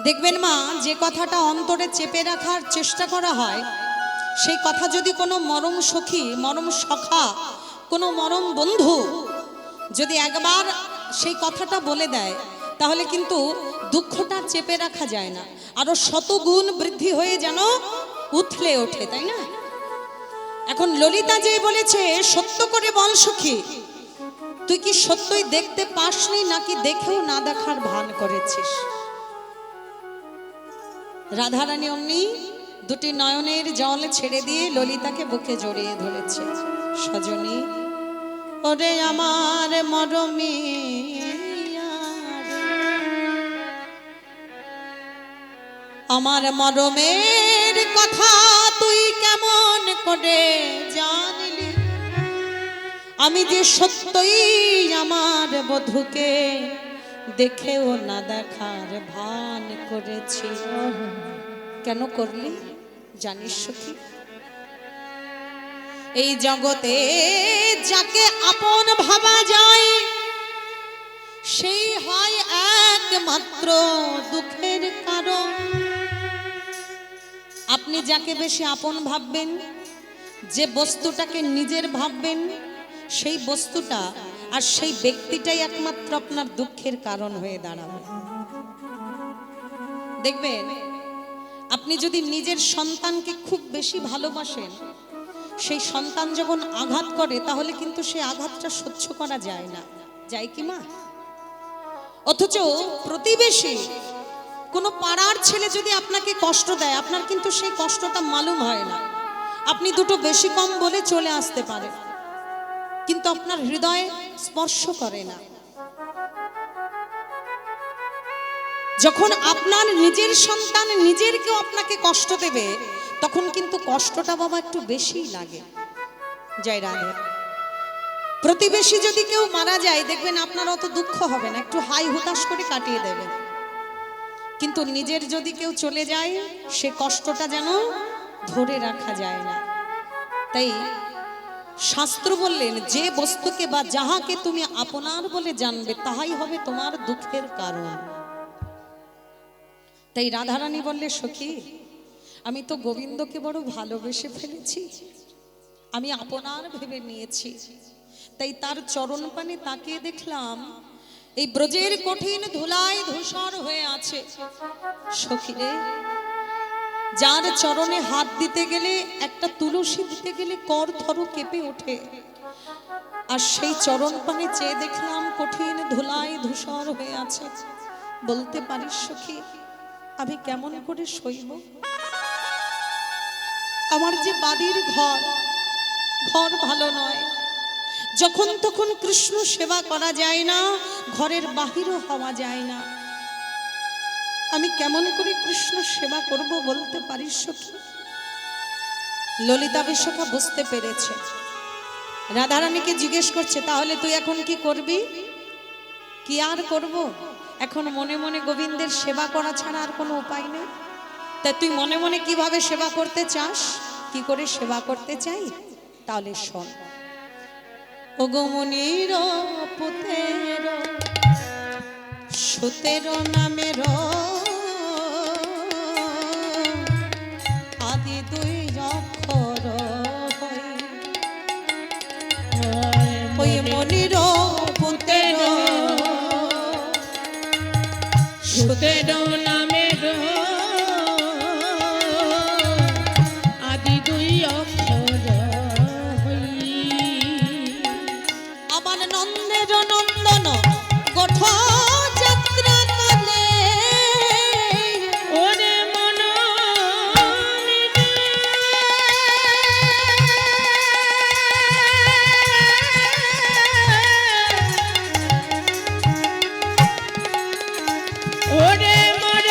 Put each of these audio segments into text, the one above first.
দেখবেন মা, যে কথাটা অন্তরে চেপে রাখার চেষ্টা করা হয়, সেই কথা যদি কোনো মরম সখী, মরম সখা, কোনো মরম বন্ধু যদি একবার সেই কথাটা বলে দেয়, তাহলে কিন্তু দুঃখটা চেপে রাখা যায় না, আরো শতগুণ বৃদ্ধি হয়ে যেন উথলে ওঠে, তাই না? এখন ললিতা যে বলেছে, সত্য করে বল সখী, তুই কি সত্যই দেখতে পাসনি নাকি দেখেও না দেখার ভান করেছিস? রাধারানী অমনি দুটি নয়নের জল ছেড়ে দিয়ে ললিতাকে বুকে জড়িয়ে ধরেছে। সজনী, ওরে আমার মরমী, আমার মরমের কথা তুই কেমন করে জানলি? আমি যে সত্যই আমার বধূকে দেখেও না দেখার ভান করেছি। কেন করলি জানিস সখী? এই জগতে যাকে আপন ভাবা যায়, সেই হয় একমাত্র দুঃখের কারণ। আপনি যাকে বেশি আপন ভাববেন, যে বস্তুটাকে নিজের ভাববেন, সেই বস্তুটা আর সেই ব্যক্তিটাই একমাত্র আপনার দুঃখের কারণ হয়ে দাঁড়াবে। দেখবেন, আপনি যদি নিজের সন্তানকে খুব বেশি ভালোবাসেন, সেই সন্তান যখন আঘাত করে, তাহলে কিন্তু সেই আঘাতটা সহ্য করা যায় না, যায় কি মা? অথচ প্রতিবেশী কোনো পাড়ার ছেলে যদি আপনাকে কষ্ট দেয়, আপনার কিন্তু সেই কষ্টটা মালুম হয় না। আপনি দুটো বেশি কম বলে চলে আসতে পারেন, কিন্তু আপনার হৃদয়ে স্পর্শ করে না। যখন আপনার নিজের সন্তান নিজের কেউ আপনাকে কষ্ট দেবে, তখন কিন্তু কষ্টটা বাবা একটু বেশিই লাগে। জয় রাধে। প্রতিবেশী যদি কেউ মারা যায়, দেখবেন আপনার অত দুঃখ হবে না, একটু হাই হুতাশ করে কাটিয়ে দেবেন। কিন্তু নিজের যদি কেউ চলে যায়, সে কষ্টটা যেন ধরে রাখা যায় না। তাই শাস্ত্র বললেন, যে বস্তুকে বা যাহাকে তুমি আপনার বলে জানবে, তাহাই হবে তোমার দুঃখের কারণ। তাই রাধারানী বললে, সখী, আমি তো গোবিন্দকে বড় ভালোবেসে ফেলেছি, আমি আপনার ভেবে নিয়েছি। তাই তার চরণ পানে তাকিয়ে দেখলাম, এই ব্রজের কঠিন ধুলায় ধূসর হয়ে আছে। সখী রে, যার চরণে হাত দিতে গেলে, একটা তুলসী দিতে গেলে কর থর কেঁপে ওঠে, আর সেই চরণ পানে চেয়ে দেখলাম কঠিন ধুলায় ধূসর হয়ে আছে। বলতে পারিস সখী, আমি কেমন করে সইব? আমার যে বাড়ির ঘর ভালো নয়, যখন তখন কৃষ্ণ সেবা করা যায় না, ঘরের বাহিরও হওয়া যায় না। আমি কেমন করে কৃষ্ণ সেবা করব বলতে পারিস সখী? ললিতা বিশাখা বুঝতে পেরেছে। রাধারানীকে জিজ্ঞেস করছে, তাহলে তুই এখন কি করবি? কি আর করব, এখন মনে মনে গোবিন্দের সেবা করা ছাড়া আর কোনো উপায় নেই। তাই তুই মনে মনে কিভাবে সেবা করতে চাস, কি করে সেবা করতে চাই, তাহলে শোন। ও গো মুনির পুতের সুতের নামের আদি দুই অক্ষর, ওই মুনির পুতের সুতের নামের আদি দুই অক্ষর হই। আমার নন্দের নন্দন গোঠ যাত্রা কালে, ওরে মন ওরে মন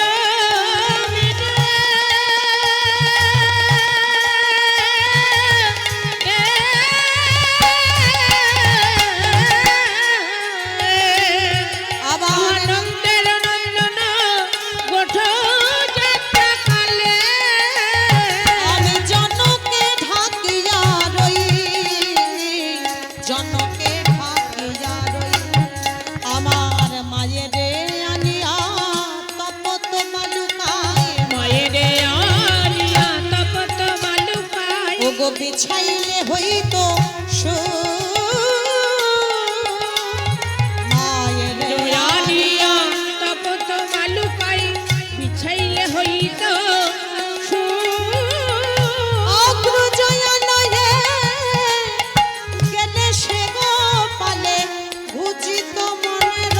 বিছাইলে হইতো মায়ের দয়ালিয়া তপত বালুকাই বিছাইলে হইত অগ্রজয়ালয়ে গেলে সে গোপালে বুঝিত মনের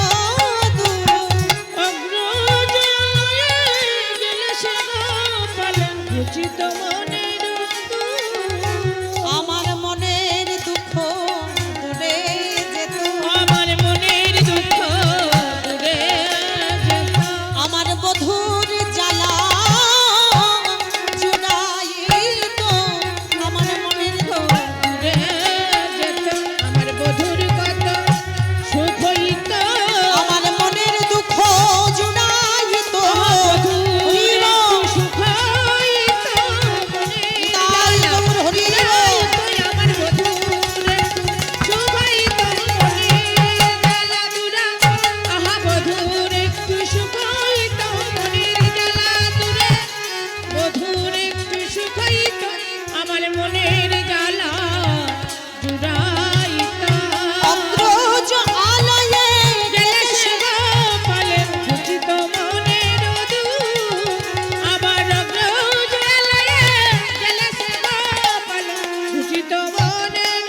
উচিত মনের আমার মনের দুঃখ দূরে যেত আমার মনের দুঃখ দূরে যেত আমার বধুর জ্বালা জুড়াইত আমার মনের দূরে যেত আমার বধুর কত সুখ হইত আমার মনের দুঃখ জুড়াইত বধুর সুখ হইত তাই তোর হরি আমার বধুর সুখ হইত জ্বালা দূরা আহা বধুর একটু সুখ হইত মনের জ্বালা দূরে বধুর একটু সুখ হইত আমার মনের জ্বালা জুড়াইত অগ্রজ আলয়ে গেলে সে গোপালে উচিত মনের আবার অগ্রজলায়ে গেলে সে গোপালে উচিত মনের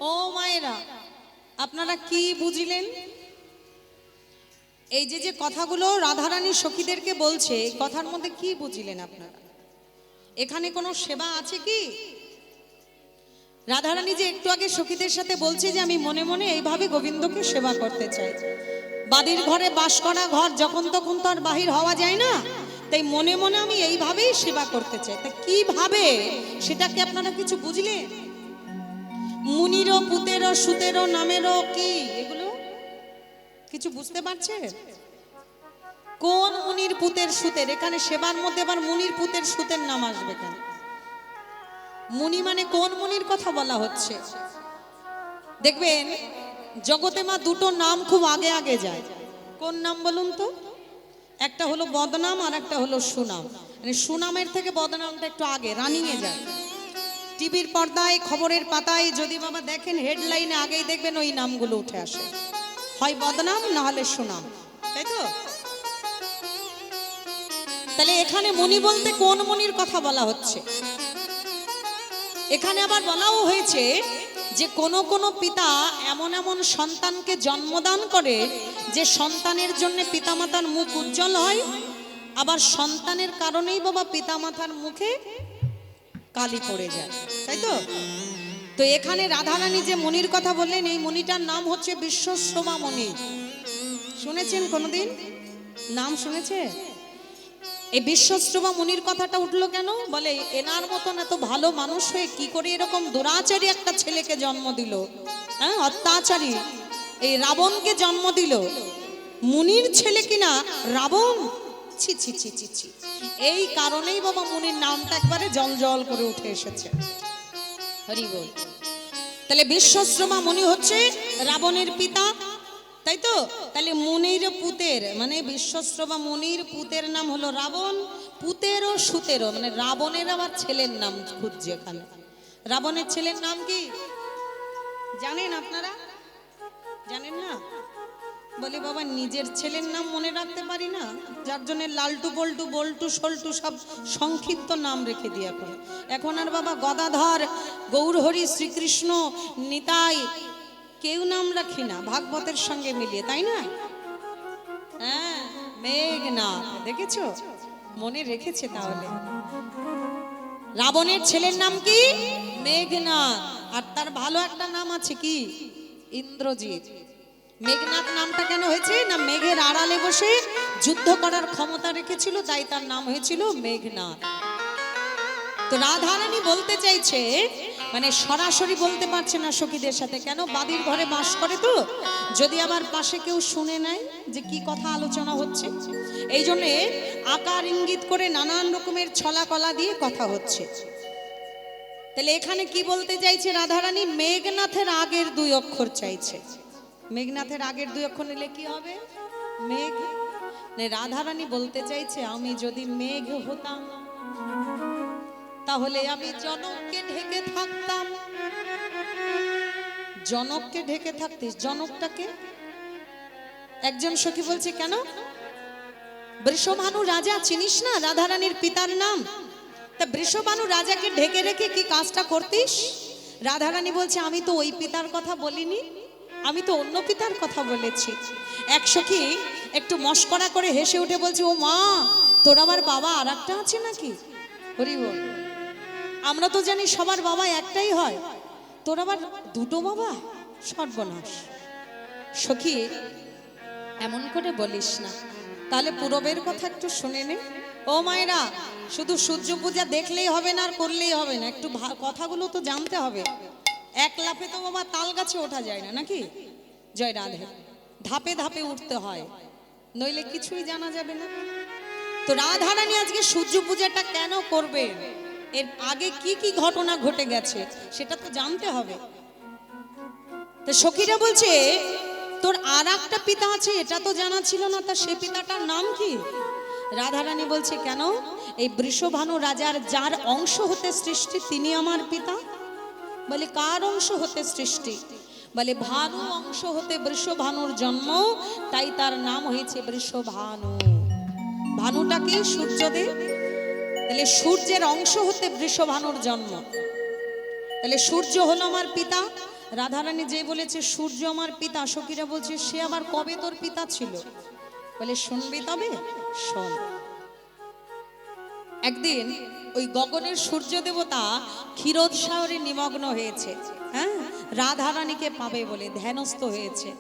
ও মায়েরা, আপনারা কি বুঝিলেন? এই যে যে কথাগুলো রাধারানী সখীদেরকে বলছে, এই কথার মধ্যে কি বুঝিলেন আপনারা? এখানে কোনো সেবা আছে কি? রাধারানী যে একটু আগে সখীদের সাথে বলছে যে আমি মনে মনে এইভাবে গোবিন্দকে সেবা করতে চাই, বাড়ির ঘরে বাস করা ঘর যখন তখন তো আর বাহির হওয়া যায় না, তাই মনে মনে আমি এইভাবেই সেবা করতে চাই। তা কিভাবে সেটাকে আপনারা কিছু বুঝলেন? মুনিরও পুতেরও সুতেরও নামেরও কি এগুলো কিছু বুঝতে পারছেন? কোন মুনির পুতের সুতের? এখানে সেবার মধ্যে আবার মুনির পুতের সুতের নাম আসবে কেন? মুনি মানে কোন মুনির কথা বলা হচ্ছে? দেখবেন জগতে মা দুটো নাম খুব আগে আগে যায়। কোন নাম বলুন তো? একটা হলো বদনাম আর একটা হলো সুনাম। মানে সুনামের থেকে বদনামটা একটু আগে রানিং এ যায়। টিভির পর্দায় খবরের পাতায় যদি বাবা দেখেন হেডলাইনে আগেই দেখবেন ওই নামগুলো উঠে আসে, হয় বদনাম না হলে সুনাম, তাই তো? তাহলে এখানে মুনি বলতে কোন মুনির কথা বলা হচ্ছে? এখানে আবার বলাও হয়েছে যে কোন কোন পিতা এমন এমন সন্তানকে জন্মদান করে যে সন্তানের জন্য পিতামাতার মুখ উজ্জ্বল হয়, আবার সন্তানের কারণেই বাবা পিতামাতার মুখে কালি পড়ে যায়, তাই তো? তো এখানে রাধারানী যে মুনির কথা বললেন, এই মুনিটার নাম হচ্ছে বিশ্বশ্রমা মুনি। শুনেছেন কোনোদিন? নাম শুনেছে? এই বিশ্বশ্রমা মুনির কথাটা উঠলো কেন? বলে এনার মতন এত ভালো মানুষ হয়ে কি করে এরকম দুরাচারী একটা ছেলেকে জন্ম দিল, হ্যাঁ, অত্যাচারী এই রাবণকে জন্ম দিল। মুনির ছেলে কিনা রাবণ, ছি ছি ছি ছি ছি। এই কারণেই বাবা মুনির নামটা একবারে জল জল করে উঠে এসেছে। হরি বল। তাহলে বিশ্বশ্রমা মুনি হচ্ছে রাবণের পিতা, তাই তো? তাহলে মুনির পুতের মানে বিশ্বশ্রমা মুনির পুতের নাম হলো রাবণ, পুতেরও সুতেরও মানে রাবণের আবার ছেলের নাম খুঁজছে এখানে। রাবণের ছেলের নাম কি জানেন আপনারা? জানেন না? বলি বাবা নিজের ছেলের নাম মনে রাখতে পারি না, যার জন্য লালটু বল্টু বল্টু সল্টু সব সংক্ষিপ্ত নাম রেখে দিই। এখন আর বাবা গদাধর গৌরহরি শ্রীকৃষ্ণ নিতাই কেউ নাম রাখি না ভাগবতের সঙ্গে মিলিয়ে, তাই না? হ্যাঁ, মেঘনাথ দেখেছো, মনে রেখেছে। তাহলে রাবণের ছেলের নাম কি? মেঘনাথ। আর তার ভালো একটা নাম আছে কি? ইন্দ্রজিৎ। মেঘনাথ নামটা কেন হয়েছে না, মেঘের আড়ালে বসে যুদ্ধ করার ক্ষমতা রেখেছিল, তাই তার নাম হয়েছিল মেঘনাথ। তো রাধারানী বলতে চাইছে, মানে সরাসরি বলতে পারছে না সখীদের সাথে, কেন? বাড়ির ঘরে বাস করে তো, যদি আবার পাশে কেউ শুনে নেয় যে কি কথা আলোচনা হচ্ছে, এই জন্যে আকার ইঙ্গিত করে নানান রকমের ছলা কলা দিয়ে কথা হচ্ছে। তাহলে এখানে কি বলতে চাইছে রাধারানী? মেঘনাথের আগের দুই অক্ষর চাইছে। মেঘনাথের আগের দুই অক্ষর নিলে কি হবে? মেঘ। রাধারানী বলতে চাইছে আমি যদি মেঘ হতাম তাহলে আমি জনককে ঢেকে থাকতাম। জনককে ঢেকে থাকতিস? জনকটাকে একজন সখী বলছে, কেন? বৃষভানু রাজা চিনিস না? রাধারানীর পিতার নাম। তা বৃষভানু রাজাকে ঢেকে রেখে কি কাজটা করতিস? রাধারানী বলছে, আমি তো ওই পিতার কথা বলিনি, আমি তো অন্য পিতার কথা বলেছি। এক সখী একটু মস্করা করে হেসে উঠে বলছে, ও মা, তোর আবার বাবা আর একটা আছে নাকি? হরি বল। আমরা তো জানি সবার বাবা একটাই হয়, তোর আবার দুটো বাবা? সর্বনাশ। সখী এমন করে বলিস না, তাহলে পূরবের কথা একটু শুনে নে। ও মায়েরা, শুধু সূর্য পূজা দেখলেই হবে না আর করলেই হবে না, একটু কথাগুলো তো জানতে হবে। এক লাফে তো বাবা তাল গাছে ওঠা যায় না নাকি? জয় রাধে। ধাপে ধাপে উঠতে হয়, নইলে কিছুই জানা যাবে না। তো রাধারানী আজকে সূর্য পূজাটা কেন করবে, এর আগে কি কি ঘটনা ঘটে গেছে সেটা তো জানতে হবে। তো সখীরা বলছে, তোর আর একটা পিতা আছে, এটা তো জানা ছিল না, তা সে পিতাটার নাম কি? রাধারানী বলছে, কেন? এই বৃষভানু রাজার যার অংশ হতে সৃষ্টি তিনি আমার পিতা। বলে, কার অংশ হতে সৃষ্টি? বলে, ভানু অংশ হতে বৃষভানুর জন্ম, তাই তার নাম হয়েছে বৃষভানু। ভানুটাকে সূর্যদেব, তাহলে সূর্যের অংশ হতে বৃষভানুর জন্ম, তাহলে সূর্য হলো আমার পিতা। রাধারানী যে বলেছে সূর্য আমার পিতা, সখীরা বলছে, সে আবার কবে তোর পিতা ছিল? বলে, শুনবি তবে শোন। একদিন ওই গগনের সূর্য দেবতা ক্ষীরোদ সাগরে নিমগ্ন হয়েছে, হ্যাঁ, রাধারানীকে পাবে বলে ধ্যানস্থ হয়েছে।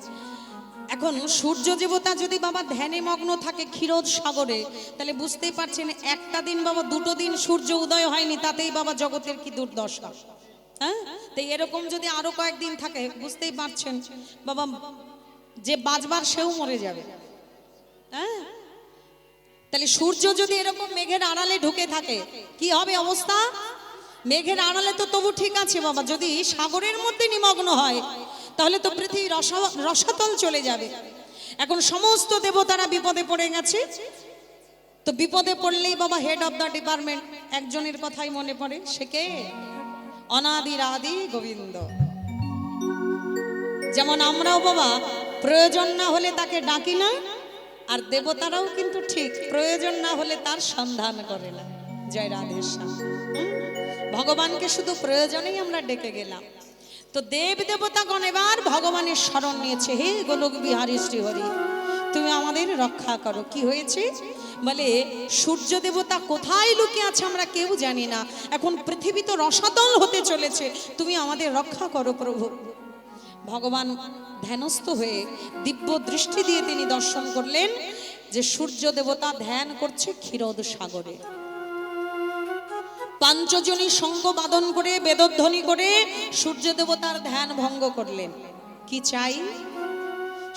এখন সূর্য দেবতা যদি বাবা ধ্যানে মগ্ন থাকে ক্ষীরোদ সাগরে, তাহলে বুঝতেই পারছেন একটা দিন বাবা, দুটো দিন সূর্য উদয় হয়নি, তাতেই বাবা জগতের কি দুর্দশা। হ্যাঁ, তো এরকম যদি আরো কয়েকদিন থাকে, বুঝতেই পারছেন বাবা, যে বাঁচবার সেও মরে যাবে। হ্যাঁ, তাহলে সূর্য যদি এরকম মেঘের আড়ালে ঢুকে থাকে কি হবে অবস্থা? মেঘের আড়ালে তো তবু ঠিক আছে বাবা, যদি সাগরের মধ্যে নিমগ্ন হয় তাহলে তো পৃথিবী রসাতল চলে যাবে। এখন সমস্ত দেবতারা বিপদে পড়ে গেছে। তো বিপদে পড়লেই বাবা হেড অফ দ্য ডিপার্টমেন্ট একজনের কথাই মনে পড়ে, সে কে? অনাদির আদি গোবিন্দ। যেমন আমরাও বাবা প্রয়োজন না হলে তাকে ডাকি না, আর দেবতারাও কিন্তু ঠিক প্রয়োজন না হলে তার সন্ধান করে না। জয় রাধেশ্যাম। ভগবানকে শুধু প্রয়োজনেই আমরা ডেকে গেলাম। তো দেব দেবতাগণ এবার ভগবানের শরণ নিয়েছে, হে গোলক বিহারী শ্রীহরি, তুমি আমাদের রক্ষা করো। কি হয়েছে? বলে, সূর্য দেবতা কোথায় লুকিয়ে আছে আমরা কেউ জানি না, এখন পৃথিবী তো রসাতল হতে চলেছে, তুমি আমাদের রক্ষা করো প্রভু। ভগবান ধ্যানস্থ হয়ে দিব্য দৃষ্টি দিয়ে তিনি দর্শন করলেন যে সূর্য দেবতা ধ্যান করছে ক্ষীরোদ সাগরে। পাঞ্চজনী শঙ্খ বাদন করে বেদধ্বনি করে সূর্য দেবতার ধ্যান ভঙ্গ করলেন। কি চাই?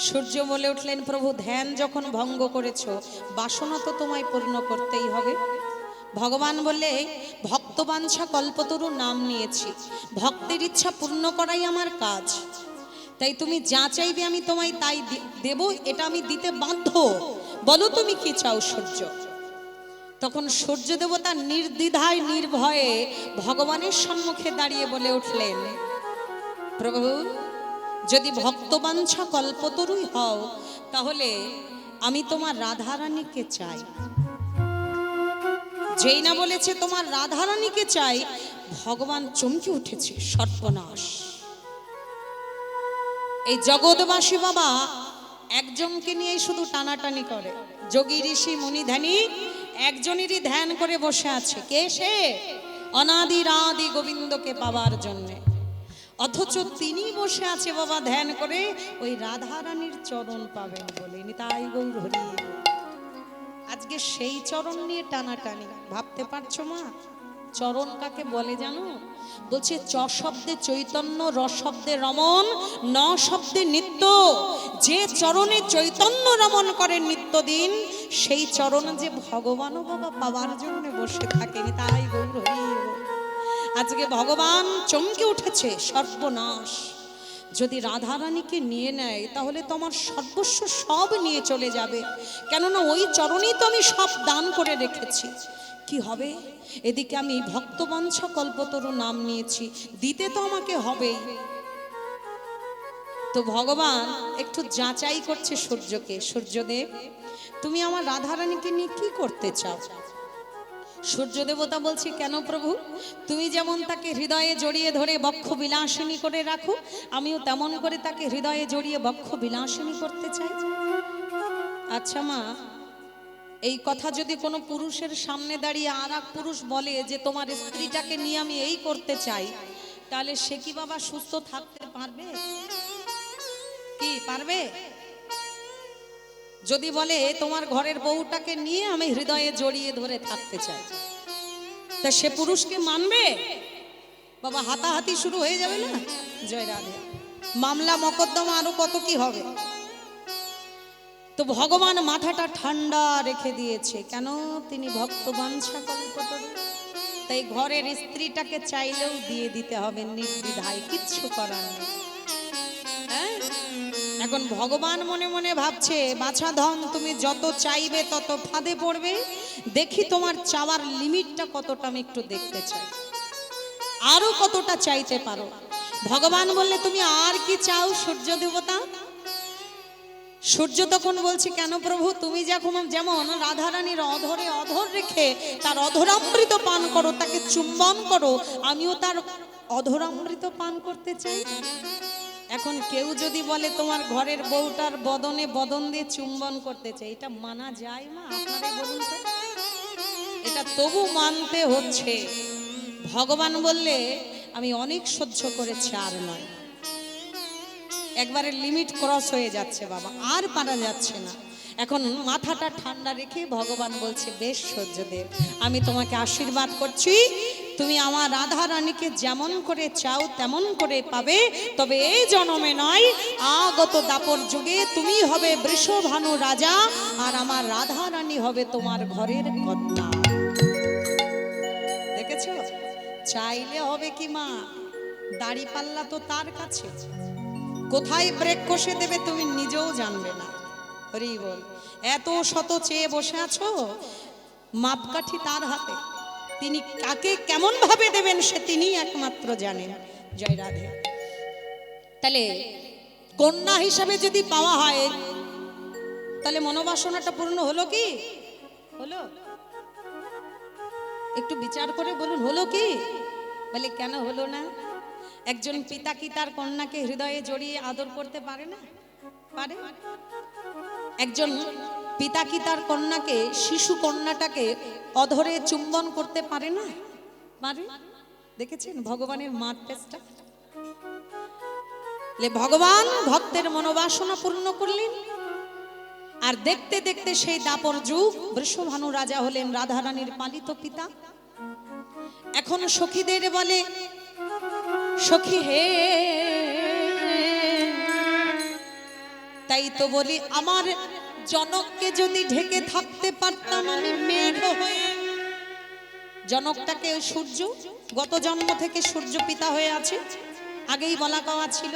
সূর্য বলে উঠলেন, প্রভু ধ্যান যখন ভঙ্গ করেছ, বাসনা তো তোমায় পূর্ণ করতেই হবে। ভগবান বললে, ভক্তবাঞ্ছা কল্পতরু নাম নিয়েছি, ভক্তের ইচ্ছা পূর্ণ করাই আমার কাজ, তাই তুমি যা চাইবে আমি তোমায় তাই দেব, এটা আমি দিতে বাধ্য। বলো তুমি কি চাও সূর্য? তখন সূর্য দেবতা নির্দ্বিধায় নির্ভয়ে ভগবানের সম্মুখে দাঁড়িয়ে বলে উঠলেন, প্রভু যদি ভক্তবাঞ্ছা কল্পতরুই হও, তাহলে আমি তোমার রাধারানীকে চাই। যেই না বলেছে তোমার রাধারানীকে চাই, ভগবান চমকে উঠেছে, সর্বনাশ। এই জগৎবাসী বাবা একজনকে নিয়ে শুধু টানাটানি করে, যোগী ঋষি মুনি ধ্যানী একজনেরই ধ্যান করে বসে আছে, কে সে? অনাদির আদি গোবিন্দকে পাওয়ার জন্যে। অথচ তিনি বসে আছে বাবা ধ্যান করে ওই রাধারানীর চরণ পাবেন বলে। নিতাই গৌর হরি। আজকে সেই চরণ নিয়ে টানাটানি, ভাবতে পারছো মা? চরণ কাকে বলে জানো? বলছে চ শব্দে চৈতন্য, র শব্দে রমন, ন শব্দে নিত্য। যে চরণে চৈতন্য রমন করেন নিত্যদিন, সেই চরণ যে ভগবানও বাবা পাওয়ার জন্য বসে থাকেন। তাই গৌর হরি। আজকে ভগবান চমকে উঠেছে, সর্বনাশ। যদি রাধারানীকে নিয়ে নেয় তাহলে তো আমার সর্বস্ব সব নিয়ে চলে যাবে, কেননা ওই চরণেই তো আমি সব দান করে রেখেছি। কি হবে? এদিকে আমি ভক্তবঞ্ছা কল্পতরু নাম নিয়েছি, দিতে তো আমাকে হবেই। তো ভগবান একটু যাচাই করছে সূর্যকে, সূর্যদেব তুমি আমার রাধারানীকে নিয়ে কি করতে চাও? সূর্য দেবতা বলছে, কেন প্রভু, তুমি যেমন তাকে হৃদয়ে জড়িয়ে ধরে বক্ষ বিলাসিনী করে রাখো, আমিও তেমন করে তাকে হৃদয়ে জড়িয়ে বক্ষ বিলাসিনী করতে চাই। আচ্ছা মা, এই কথা যদি কোনো পুরুষের সামনে দাঁড়িয়ে আর এক পুরুষ বলে যে তোমার স্ত্রীটাকে নিয়ে আমি এই করতে চাই, তাহলে সে কি বাবা সুস্থ থাকতে পারবে? কি পারবে? যদি বলে তোমার ঘরের বউটাকে নিয়ে আমি হৃদয়ে জড়িয়ে ধরে থাকতে চাই, তা সে পুরুষকে মানবে? বাবা হাতাহাতি শুরু হয়ে যাবে না? জয় রাধে, মামলা মকদ্দমা আরো কত কি হবে। তো ভগবান মাথাটা ঠান্ডা রেখে দিয়েছে, কেন? তিনি ভক্ত বাঞ্ছা কল্পতরু, তাই ঘরের স্ত্রীটাকে চাইলেও দিয়ে দিতে হবে নির্দ্বিধায়, কিচ্ছু করার নেই। হ্যাঁ, এখন ভগবান মনে মনে ভাবছে, বাছা ধন তুমি যত চাইবে তত ফাঁদে পড়বে, দেখি তোমার চাওয়ার লিমিটটা কতটা, আমি একটু দেখতে চাই, আরো কতটা চাইতে পারো। ভগবান বললে তুমি আর কি চাও সূর্য দেবতা? সূর্য তখন বলছে, কেন প্রভু, তুমি যেমন রাধারানীর অধরে অধর রেখে তার অধরামৃত পান করো, তাকে চুম্বন করো, আমিও তার অধরামৃত পান করতে চাই। এখন কেউ যদি বলে তোমার ঘরের বউটার বদনে বদন দিয়ে চুম্বন করতে চাই, এটা মানা যায় মা? আপনারাই বলুন তো। এটা তবু মানতে হচ্ছে। ভগবান বললে আমি অনেক সহ্য করেছি, আর নয়, একবারে লিমিট ক্রস হয়ে যাচ্ছে বাবা, আর পারা যাচ্ছে না। এখন মাথাটা ঠান্ডা রেখে ভগবান বলছে, বেশ সূর্যদেব, আমি তোমাকে আশীর্বাদ করছি, তুমি আমার রাধা রানীকে যেমন করে চাও তেমন করে পাবে, তবে এই জন্মে নয়, আগত দাপর যুগে তুমি হবে বৃষভানু রাজা, আর আমার রাধা রানী হবে তোমার ঘরের কন্যা। দেখেছো? চাইলে হবে কি মা? দাড়ি পাল্লা তো তার কাছে, কোথায় ব্রেক কষে দেবে তুমি নিজেও জানবে না। হরি বল। এত শত চেয়ে বসে আছো, মাপকাঠি তার হাতে, তিনি কাকে কেমন ভাবে দেবেন সে তিনি একমাত্র জানেন। জয় রাধে। তাহলে কন্যা হিসাবে যদি পাওয়া হয়, তাহলে মনোবাসনাটা পূর্ণ হলো কি? হলো? একটু বিচার করে বলুন, হলো কি? বলে কেন হলো না? একজন পিতা কি তার কন্যাকে হৃদয়ে জড়িয়ে আদর করতে পারে না? পারে। একজন পিতা কি তার কন্যাকে, শিশু কন্যাটাকে অধরে চুম্বন করতে পারে না? পারে। দেখেছেন ভগবানের মার টেস্টটা? ভগবান ভক্তের মনোবাসনা পূর্ণ করলেন, আর দেখতে দেখতে সেই দাপর যুগ বৃষভানু রাজা হলেন রাধারানীর পালিত পিতা। এখন সখীদের বলে, সখী হে, তাই তো বলি আমার জনককে যদি ঢেকে থাকতে পারতাম আমি মেঘ হয়ে। জনকটাকে সূর্য, গত জন্ম থেকে সূর্য পিতা হয়ে আছে, আগেই বলা কওয়া ছিল।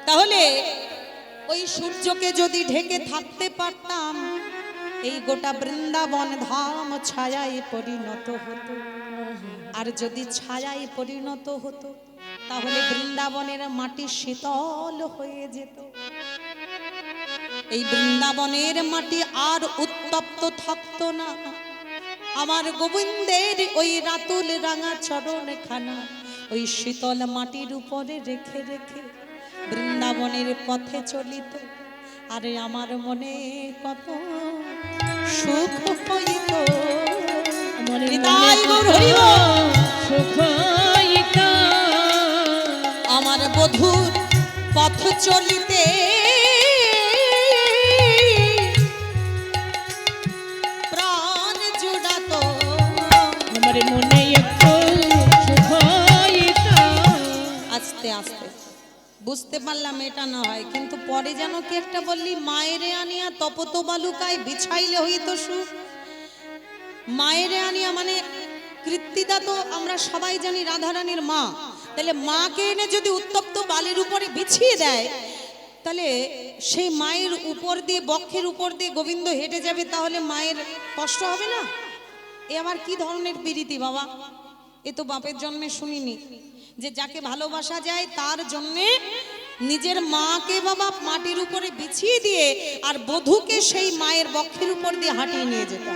তাহলে ওই সূর্যকে যদি ঢেকে থাকতে পারতাম, এই গোটা বৃন্দাবন ধাম ছায়ায় পরিণত হতো। আর যদি ছায়ায় পরিণত হতো, তাহলে বৃন্দাবনের মাটি শীতল হয়ে যেত। এই বৃন্দাবনের মাটি আর উত্তপ্ত থাকতো না। আমার গোবিন্দের ওই রাতুল রাঙা চরণ খানা ওই শীতল মাটির উপরে রেখে রেখে বৃন্দাবনের পথে চলিত, আরে আমার মনে কত সুখ হইত। আমার বধূর পথ চলিতে প্রাণ জুড়াত, আমার মনে একটু সুখ হইত। আস্তে আস্তে বুঝতে পারলাম এটা না হয়, কিন্তু পরে যেন কি একটা বললি, মায়েরে আনিয়া তপত বালুকায় বিছাইলে হইত সুখ। মায়েরে আনিয়া মানে কৃত্তিদা তো আমরা সবাই জানি রাধারানীর মা, তাহলে মাকে এনে যদি উত্তপ্ত বালির উপরে বিছিয়ে দেয়, তাহলে সেই মায়ের উপর দিয়ে, বক্ষের উপর দিয়ে গোবিন্দ হেঁটে যাবে, তাহলে মায়ের কষ্ট হবে না? এ আমার কি ধরনের প্রীতি বাবা? এ তো বাপের জন্মে শুনিনি যে যাকে ভালোবাসা যায় তার জন্যে নিজের মাকে বাবা মাটির উপরে বিছিয়ে দিয়ে আর বধূকে সেই মায়ের বক্ষের উপর দিয়ে হাঁটিয়ে নিয়ে যেত।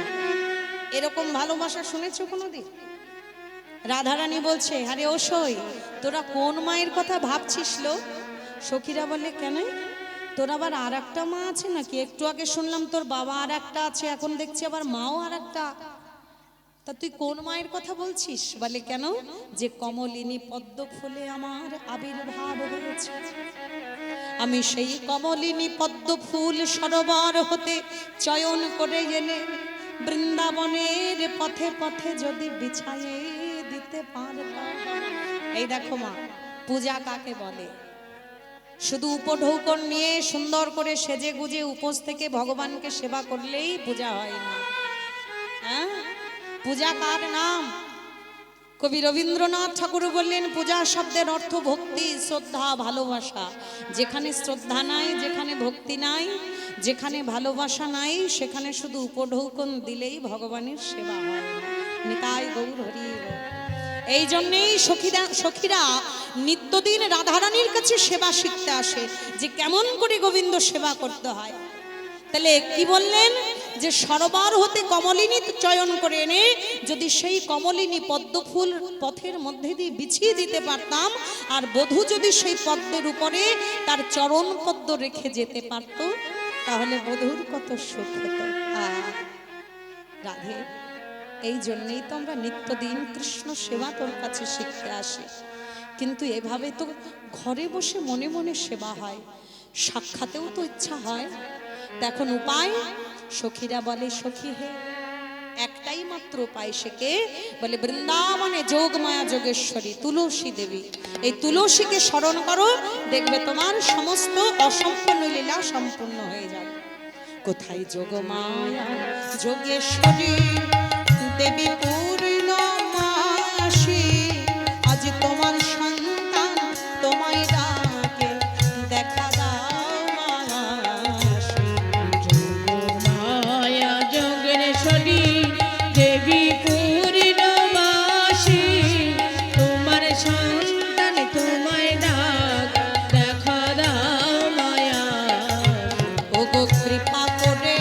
এরকম ভালোবাসা শুনেছো কোনোদিন? রাধারানী বলছে, আরে ও সই, তোরা কোন মায়ের কথা ভাবছিস লো? সখীরা বলে, কেন, তোর আবার আর একটা মা আছে নাকি? একটু আগে শুনলাম তোর বাবা আর একটা আছে, এখন দেখছি আবার মাও আর একটা। তা তুই কোন মায়ের কথা বলছিস? বলে, কেন, যে কমলিনী পদ্ম ফুলে আমার আবির্ভাব হয়েছে, আমি সেই কমলিনী পদ্ম ফুল সরোবর হতে চয়ন করে এনে বৃন্দাবনের পথে পথে যদি বিছাইয়ে দিতে পারতাম। এই দেখো মা, পূজা কাকে বলে? শুধু উপঢৌকন নিয়ে সুন্দর করে সেজে গুজে উপোস থেকে ভগবানকে সেবা করলেই পূজা হয় না। হ্যাঁ, পূজা কার নাম? কবি রবীন্দ্রনাথ ঠাকুর বললেন, পূজা শব্দের অর্থ ভক্তি, শ্রদ্ধা, ভালোবাসা। যেখানে শ্রদ্ধা নাই, যেখানে ভক্তি নাই, যেখানে ভালোবাসা নাই, সেখানে শুধু উপঢৌকন দিলেই ভগবানের সেবা হয় না। নিতাই গৌর হরি বল। এই জন্যেই সখীরা নিত্যদিন রাধারানীর কাছে সেবা শিখতে আসে, যে কেমন করে গোবিন্দ সেবা করতে হয়। তাহলে কি বললেন? যে সরোবর হতে কমলিনী চয়ন করে এনে যদি সেই কমলিনী পদ্ম ফুল পথের মধ্যে দিয়ে বিছিয়ে দিতে পারতাম, আর বধূ যদি সেই পদ্মের উপরে তার চরণ পদ্ম রেখে যেতে পারত, তাহলে বধূর কত সুখ হতো। রাধে, এই জন্যেই তো আমরা নিত্যদিন কৃষ্ণ সেবা তোর কাছে শিখতে আসি। কিন্তু এভাবে তো ঘরে বসে মনে মনে সেবা হয়, সাক্ষাতেও তো ইচ্ছা হয়। এখন উপায়? সখীরা বলে, সখী হে, একটাই মাত্র উপায়। সেকে বলে বৃন্দাবনে যোগমায়া যোগেশ্বরী তুলসী দেবী। এই তুলসীকে স্মরণ করো, দেখবে তোমার সমস্ত অসম্পূর্ণ লীলা সম্পূর্ণ হয়ে যাবে। কোথায় যোগমায়া যোগেশ্বরী দেবী পূর্ণমাসী, আজ তোমার সন্তান তোমায় ডাকে, দেখা দাও মায়াসী। যোগমায়া যোগেশ্বরী দেবী পূর্ণমাসী, তোমার সন্তান তোমায় ডাক, দেখা দাও মায়া। ওগো কৃপা করে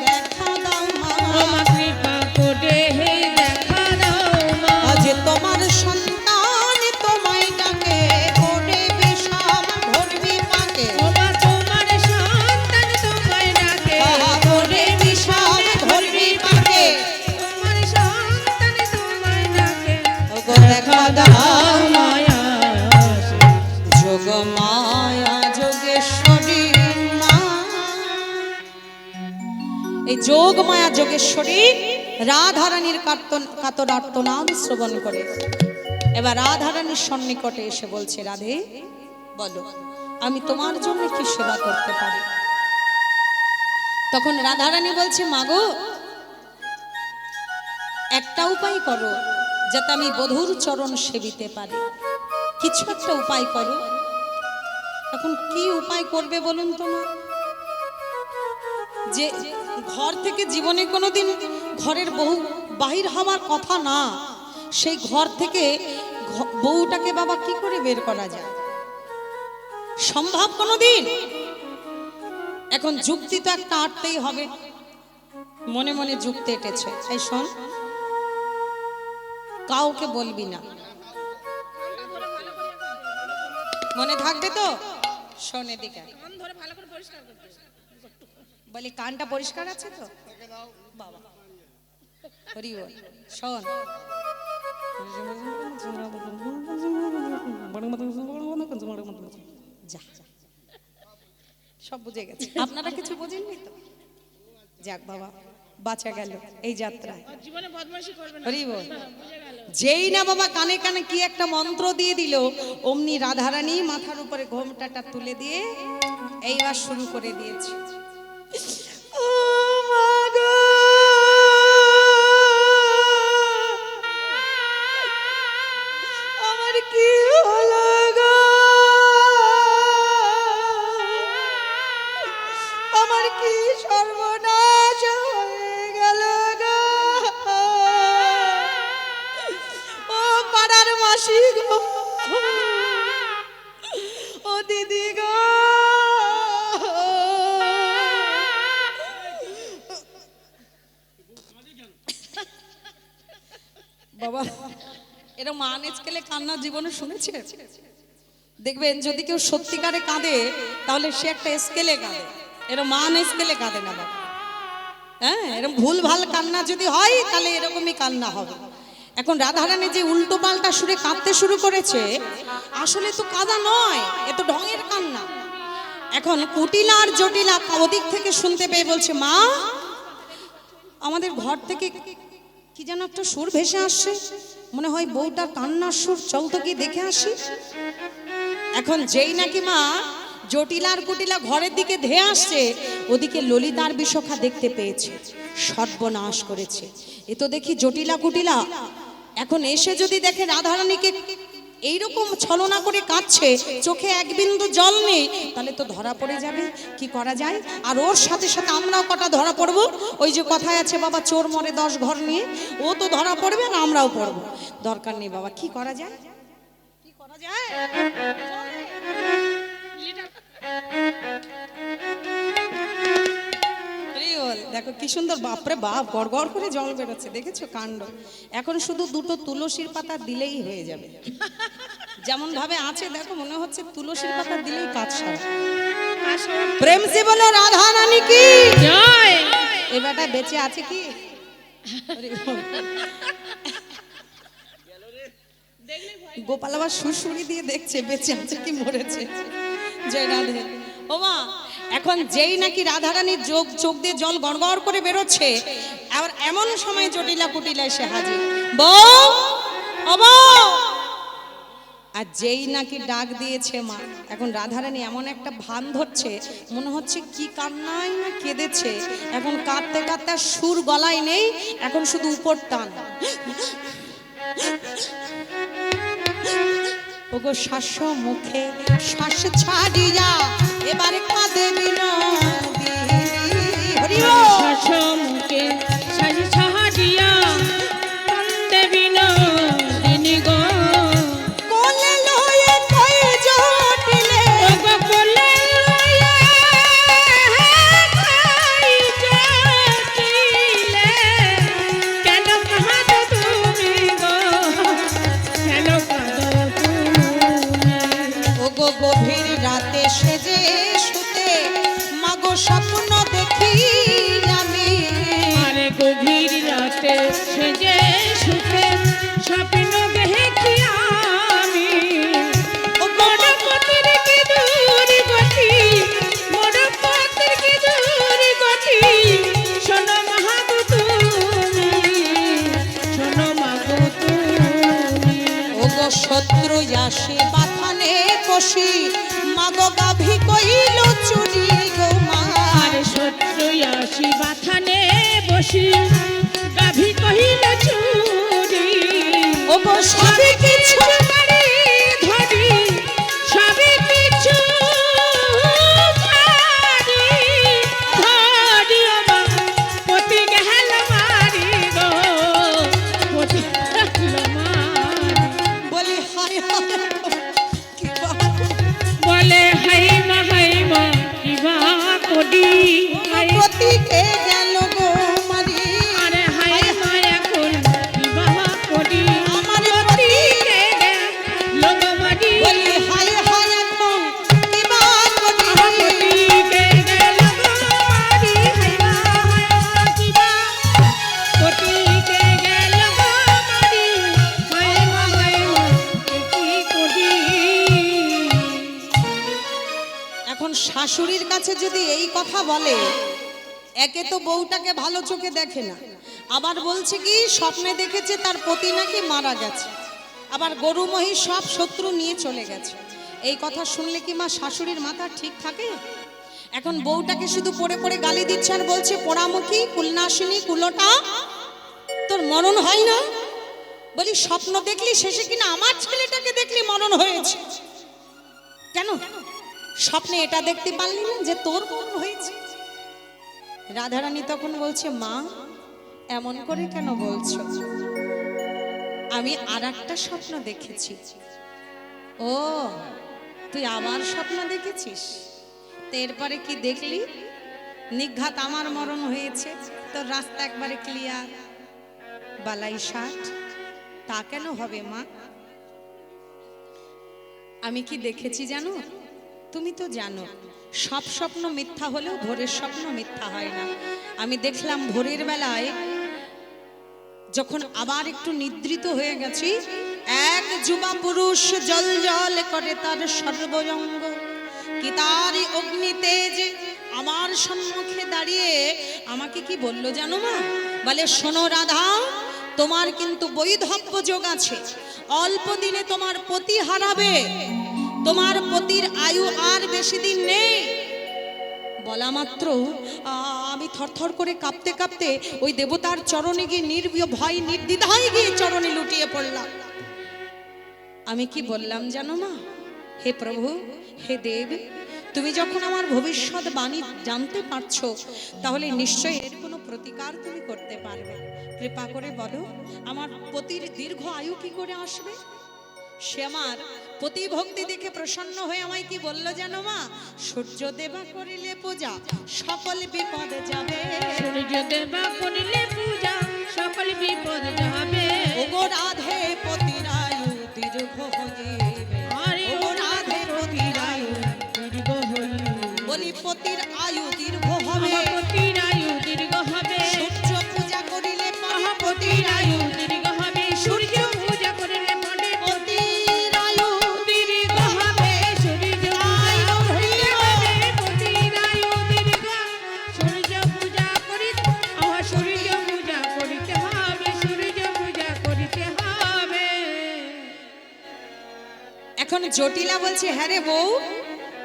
দেখা দাও মা, তোমার কৃপা করে হে দেখা দাও মা। আজ তোমার সন্তান তোমায় ডাকে, করে বিষম ধরবি পাকে। তোমার তোমার সন্তান তোমায় ডাকে, করে বিষম ধরবি পাকে। তোমার সন্তান তোমায় ডাকে, ওগো দেখা দাও মায়া। যোগ মায়া যোগেশ্বরী মা। এই যোগ মায়া যোগেশ্বরী রাধারানীর কাতর আর্তনাদ শ্রবণ করে এবার রাধারানীর সন্নিকটে এসে বলছে, রাধে বলো, আমি তোমার জন্য কি সেবা করতে পারি? তখন রাধারানী বলছে, মাগো, একটা উপায় করো যাতে আমি বধূর চরণ সেবিতে পারি, কিছু একটা উপায় করো। এখন কি উপায় করবে বলুন তো মা? যে ঘর থেকে জীবনে কোনোদিন ঘরের বউ বাহির হওয়ার কথা না, সেই ঘর থেকে বউটাকে বাবা কি করে বের করা যায়? সম্ভব কোনোদিন? এখন যুক্তি তো একটা আটতেই হবে। মনে মনে যুক্তি এটেছে, এই শোন, কাউকে বলবি না, মনে থাকবে তো? শোন এদিকে, বলি কানটা পরিষ্কার আছে তো বাবা? হরি বল। শোন, যা, সব বুঝে গেছে, আপনারা কিছু বোঝেননি তো? যাক বাবা, বাঁচা গেল এই যাত্রায়। জীবনে বদমাশি করবে না। হরি বল। যেই না বাবা কানে কানে কি একটা মন্ত্র দিয়ে দিল, অমনি রাধারানী মাথার উপরে ঘোমটাটা তুলে দিয়ে এইবার শুরু করে দিয়েছে, ও মা গো, আমার কি বাবা এরকম আনস্কেলে কান্না জীবনে শুনেছে? দেখবেন যদি কেউ সত্যিকারে কাঁদে তাহলে সে একটা স্কেলে কাঁদে, এরকম মান স্কেলে কাঁদে না বাবা। হ্যাঁ, এরকম ভুল ভাল কান্না যদি হয় তাহলে এরকমই কান্না হবে। এখন রাধারানী যে উল্টো পাল্টা সুরে কাঁদতে শুরু করেছে, আসলে তো কাঁদা নয়, এ তো ঢঙের কান্না। এখন কুটিলা আর জটিলা ওদিক থেকে শুনতে পেয়ে বলছে, মা আমাদের ঘর থেকে কি যেন একটা সুর ভেসে আসছে, মনে হয় বউটার কান্নার সুর, চল তো কি দেখে আসি। এখন যেই নাকি মা জটিলার কুটিলা ঘরের দিকে ধেয়ে আসছে, ওদিকে ললিতার বিশাখা দেখতে পেয়েছে, সর্বনাশ করেছে। এ তো দেখি জটিলা কুটিলা এখন এসে যদি দেখে রাধারানীকে এইরকম ছলনা করে কাঁদছে, চোখে এক বিন্দু জল নেই, তাহলে তো ধরা পড়ে যাবে। কি করা যায়? আর ওর সাথে সাথে আমরাও কটা ধরা পড়ব। ওই যে কথায় আছে বাবা, চোর মরে 10 ঘর নিয়ে, ও তো ধরা পড়বে আর আমরাও পড়ব। দরকার নেই বাবা, কি করা যায়? কি করা যায়? দেখো কি সুন্দর, বাপরে বাপ, গড়গড় করে জল বেরোচ্ছে, দেখেছো কাণ্ড। এখন শুধু দুটো তুলসীর পাতা দিলেই হয়ে যাবে। যেমন ভাবে আছে দেখো, মনে হচ্ছে তুলসীর পাতা দিলেই কাজ সারে। প্রেম সে বলো রাধা রানী কি জয়। এ বেটা বেঁচে আছে কি? গোপাল আবার সুরসুরি দিয়ে দেখছে বেঁচে আছে কি মরেছে। জয় রাধে। ও মা, এখন যেই নাকি রাধারানীর চোখ দিয়ে জল গড়গড় করে বেরোচ্ছে, আর এমন সময় জটিলা কুটিলা এসে হাজির। বউ, ও বউ। আর যেই নাকি ডাক দিয়েছে মা, এখন রাধারানী এমন একটা ভান ধরছে, মনে হচ্ছে কি কান্নায় না কেঁদেছে। এখন কাঁদতে কাঁদতে সুর গলায় নেই, এখন শুধু উপর টান। ওগো শ্বাস মুখে শ্বাস ছাড়িয়া এবারে কাঁদে বিনোদিনী। হরি বল। শ্বাস মুখে শ্বাস ছাড়িয়া কাঁদে বিনোদিনী গো। কোলে লয়ে কই জটিলে, ওগো কোলে লয়ে কই জটিলে। কেন কাঁদো তুমি গো, কেন কাঁদো তুমি। ওগো গভীর রাতে সেজে শুতে মাগো স্বপ্ন দেখি আমি। আরে গভীর রাতে সেজে সুখে স্বপ্ন দেখি আমি। মোর পতির কি দূর গতি, মোর পতির কি দূর গতি। শোনো মাগো তুমি, শোনো মাগো তুমি। ওগো শত্রু আসে বাথানে কষি মাগো গাভী কইল চুরি গো মা। আর শত্রু আসি বাথানে বসি গাভী কহিল চুরি। ওগো সবে কিছু মারি ধরি, সবে কিছু মারি ধরি। ও মা পতি গেল মারি গো, পতি গেল মারি। বলি হায় হায় কি বাবা। বলে হাই মা কিবা করি। প্রতীকে গেল গো মারি। আরে হাই মা এখন কিবা করি। আমার পতিকে গেল মারি। বলি হায় হায় এখন কি বা করি। পতিকে গেল মারি। হাই মা কিবা পতিকে গেল মারি। হাই মা কি করি। এখন শাশুড়ির কাছে যদি এই কথা বলে, একে তো বউটাকে ভালো চোখে দেখে না, আবার বলছে কি স্বপ্নে দেখেছে তার পতি নাকি মারা গেছে, আবার গরু মহিষ সব শত্রু নিয়ে চলে গেছে। এই কথা শুনলে কি মা শাশুড়ির মাথা ঠিক থাকে? এখন বউটাকে শুধু পড়ে পড়ে গালি দিচ্ছে আর বলছে, পোড়ামুখী কুলনাশিনী কুলোটা, তোর মরণ হয় না? বলি স্বপ্ন দেখলি শেষে কিনা আমার ছেলেটাকে দেখলি মরণ হয়েছে। কেন স্বপ্নে এটা দেখতে পারলি না যে তোর মরণ হয়েছে? রাধারানী তখন বলছে, মা এমন করে কেন বলছো? আমি আর একটা স্বপ্ন দেখেছি। ও তুই আবার স্বপ্ন দেখেছিস? তো এরপরে কি দেখলি? নিঘাত আমার মরণ হয়েছে, তোর রাস্তা একবারে ক্লিয়ার, বালাই ষাট, তা কেন হবে মা? আমি কি দেখেছি জানো? তুমি তো জানো সব স্বপ্ন মিথ্যা হলেও ভোরের স্বপ্ন মিথ্যা হয় না। আমি দেখলাম ভোরের বেলায় যখন আবার একটু নিদ্রিত হয়ে গেছি, এক যুবা পুরুষ জল জল করে তার সর্বজঙ্গ, কি তারই অগ্নি তেজ আমার সম্মুখে দাঁড়িয়ে আমাকে কি বললো জানো মা? বলে, শোনো রাধা, তোমার কিন্তু বৈধব্য যোগ আছে, অল্প দিনে তোমার পতি হারাবে, তোমার পতির আয়ু আর বেশি দিন নেই। বলা মাত্র আমি থরথর করে কাঁপতে কাঁপতে ওই দেবতার চরণে গিয়ে নির্ভয় নির্দ্বিধায় গিয়ে চরণে লুটিয়ে পড়লাম। আমি কি বললাম জানো মা? হে প্রভু, হে দেব, তুমি যখন আমার ভবিষ্যৎ বাণী জানতে পারছো, তাহলে নিশ্চয়ই এর কোনো প্রতিকার তুমি করতে পারবে। কৃপা করে বলো, আমার পতির দীর্ঘ আয়ু কি করে আসবে? সে আমার পতি ভক্তি দেখে প্রসন্ন হয়ে আমায় কি বললো জানো মা? সূর্য দেবা করিলে পূজা সকল বিপদ যাবে। সূর্য দেবা করিলে পূজা সকল বিপদ যাবে। ওগো রাধে পতির আয়ু দীর্ঘ হইবে। আরে ওগো রাধে পতির আয়ু দীর্ঘ হইবে। বলি পতির আয়ু দীর্ঘ হবে। পতির আয়ু দীর্ঘ হবে। সূর্য পূজা করিলে পরে পতির আয়ু দীর্ঘ হবে। সূর্য পূজা করিলে পরে পতির আয়ু দীর্ঘ হবে। সূর্য আয়ু দীর্ঘ হবে। পতির আয়ু দীর্ঘ। সূর্য পূজা করিতে সূর্য পূজা করিতে হবে। সূর্য পূজা করিতে হবে। এখন জটিলা বলছে, হ্যাঁ রে বউ,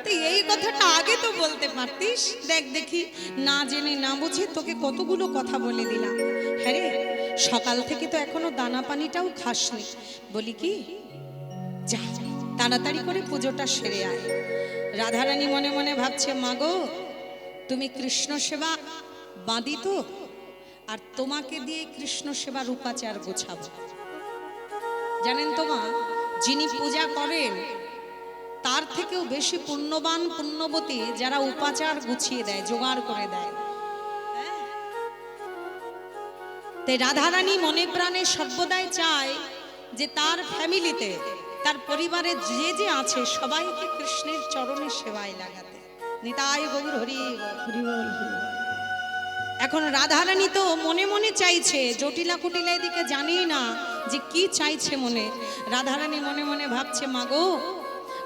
তুই এই কথাটা আগে তো বলতে পারতিস। দেখ দেখি, না জেনে না বুঝে তোকে কতগুলো কথা বলে দিলাম। হ্যাঁ রে, সকাল থেকে তো এখনো দানা পানিটাও খাসনি। বলি কি, যা তাড়াতাড়ি করে পুজোটা সেরে আয়। রাধারানী মনে মনে ভাবছে, মাগো তুমি কৃষ্ণ সেবা বাঁধি তো, আর তোমাকে দিয়ে কৃষ্ণ সেবার উপাচার গোছাবো। জানেন তো মা, যিনি পূজা করেন তার থেকেও বেশি পুণ্যবান পুণ্যবতী যারা উপাচার গুছিয়ে দেয়, জোগাড় করে দেয়। তাই রাধারানী মনে প্রাণে সর্বদাই চায় যে তার ফ্যামিলিতে, তার পরিবারে যে যে আছে সবাইকে কৃষ্ণের চরণে সেবায় লাগাতে। নিতাই গৌর হরি বল। এখন রাধারানী তো মনে মনে চাইছে, জটিলা কুটিলা এদিকে জানি না যে কি চাইছে মনে। রাধারানী মনে মনে ভাবছে, মাগো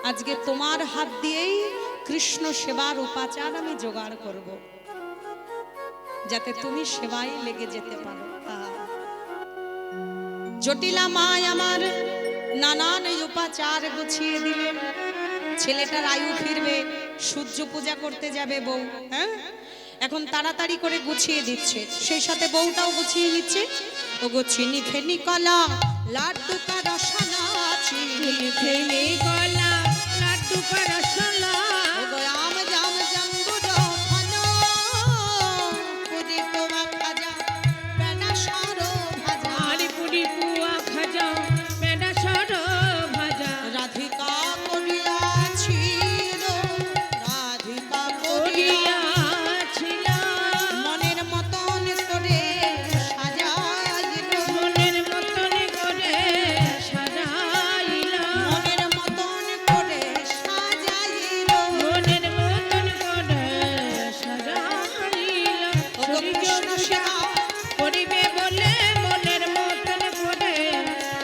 আজকে তোমার হাত দিয়েই কৃষ্ণ সেবার উপাচার আমি জোগাড় করব, যাতে তুমি সেবায় লেগে যেতে পারো। জটিলা মা আমার নানান উপাচার গুছিয়ে দিলেন। ছেলেটার আয়ু ফিরবে, সূর্য পূজা করতে যাবে বউ, হ্যাঁ এখন তাড়াতাড়ি করে গুছিয়ে দিচ্ছে, সেই সাথে বউটাও গুছিয়ে নিচ্ছে। ওগো চিনি ফেনি কলা লাড্ডু কা রসনা, চিনি ফেনি কলা লাড্ডু কা রসনা, ওগো আম জাম জাম্বুর ফল, পুরি পোয়া ভাজা বেনা সরো ভাজা, আরে পুরি পুয়া ভাজা বেনা সরো ভাজা। রাধিকা করিয়াছিল, রাধিকা করিয়াছিল, মনের মতন করে সাজাইল, মনের মতন করে সাজাইল, মনের মতন করে সাজাইল, মনের মতন করে সাজাইল। ওগো কৃষ্ণ সেবা করিবে বলে মনের মতন করে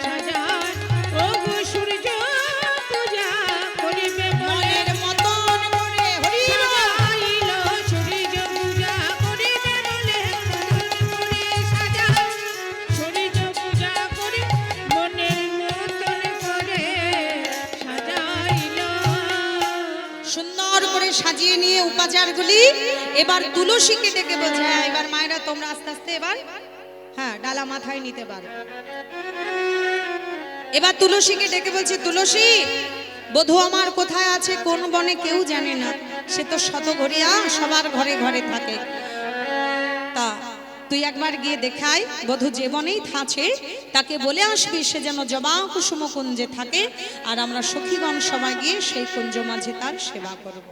সাজাই। ওগো সূর্য পূজা করিবে বলে মনের মতন করে হরি বল। সাজাইল। সূর্য পূজা করিবে বলে করে সাজাই। সূর্য পূজা করি মনের মতন করে সাজাইল। সুন্দর করে সাজিয়ে নিয়ে উপাচারগুলি এবার তুলসীকে ডেকে বলছে, হ্যাঁ এবার মায়েরা তোমরা আস্তে আস্তে এবার হ্যাঁ ডালা মাথায় নিতে পারো। এবার তুলসীকে ডেকে বলছে, তুলসী বধূ আমার কোথায় আছে, কোন বনে কেউ জানে না, সে তো শতঘরিয়া সবার ঘরে ঘরে থাকে, তা তুই একবার গিয়ে দেখাই বধূ যে বনেই থাকে তাকে বলে আসবি সে যেন জবা কুসুম কুঞ্জে থাকে, আর আমরা সখীগণ সবাই গিয়ে সেই কুঞ্জ মাঝে তার সেবা করব।